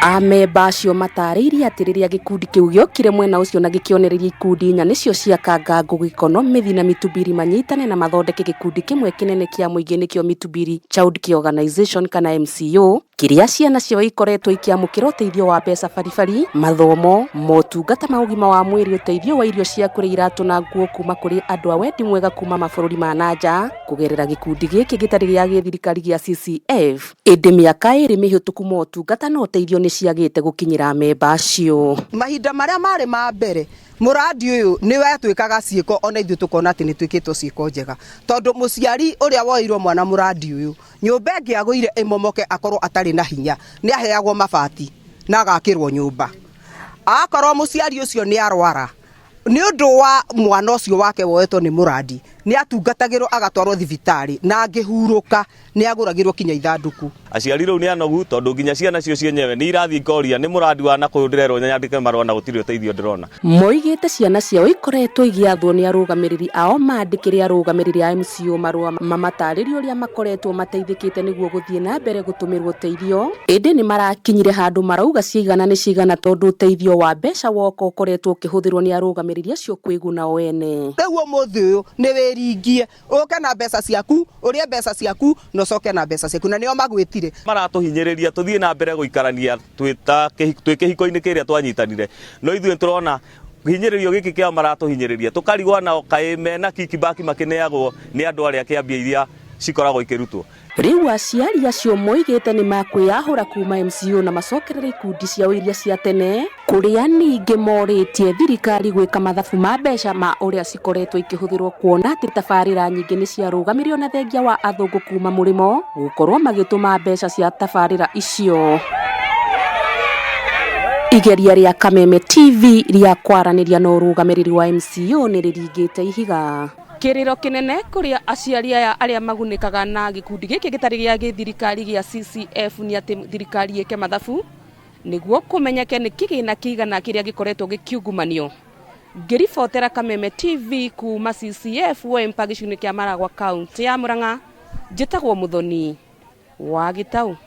Amemba acio mataririe ati riria gikundi kiu giokire mwena ucio na gikionereria ikundi inya nicio ciakanga ngugikono mithi na mitubiri manyitane na mathondeke gikundi kimwe kinene kia muingi nikio mitubiri child care organization kana MCO kiria ciana cio ikoretwo ikiamukira uteithio wa mbeca baribari mathomo motungata ma ugima wa mwiri uteithio wa irio cia kuria iratu na nguo kuma kuri andu a wendi mwega kuma mabururi ma nanja kugerera gikundi giki gitari gia githirikari gia CCF indi miaka iri mihituku motungata no uteithio ni ciagite gukinyira amemba acio mahinda maria mari ma mbere muradi uyu ni wetwikaga ciiko ona ithu tukona ati ni twikitwo ciiko njega tondu muciari uria woirwo mwana muradi uyu nyumba ngiaguire imomoke akorwo atari na hinya ni aheagwo mabati na agakirwo nyumba akorwo muciari ucio ni arwara ni undu wa mwana ucio wake woetwo ni muradi ni atungatagirwo agatwarwo thibitari na angihuruka ni aguragirwo kinya ithanduku aciari riu ni anogu tondu nginya ciana cio cienyewe ni irathi koria ni muradi wa na kundirerwo nyandike marwa na gutiri uteithio ndirona moigite ciana ciao ikoretwo igiathwo ni arugamiriri ao mandikire arugamiriri a MCO marwa mamataririo ria makoretwo mateithikite niguo guthie na mbere gutumirwo uteithio indi ni marakinyire handu marauga cigana ni cigana tondu uteithio wa mbeca woko ukoretwo ukihuthirwo ni arugamiriri acio kwiguna o ene reguo muthi uyu ni wiringie uke na mbeca ciaku urie mbeca ciaku no coke na mbeca ciaku na nio magwitire maratuhinyiriria tuthie na mbere guikarania twikihiko-ini kiria twanyitanire no ithuĩ turona hinyiririo giki kia maratuhinyiriria tukarigwa nao kaime na kikibaki makineagwo ni andu aria kiambia iria cikoragwo ikirutwo riu aciari acio moigite ni makwiyahura kuma MCO na macokerera ikundi ciao iria cia tene kuria ningi moritie thirikari gwika mathabu ma mbeca ma uria cikoretwo ikihuthirwo kuona ati tabarira nyingi ni ciarugamirio na thengia wa athungu kuma murimo gukorwo magituma mbeca cia tabarira icio igeria ria Kameme TV ria kwaraniria na urugamiriri wa MCO ni riringite ihiga kiriro kinene kuria aciari aya aria magunikaga na gikundi giki gitari gia githirikari gia CCF ni ati thirikari ike mathabu niguo kumenyeke ni kigina kigana kiria gikoretwo gikiungumanio ngiribotera Kameme TV kuma CCF wempa gicuni kia Maragua county ya Murang'a njitagwo Muthoni wa Gitau.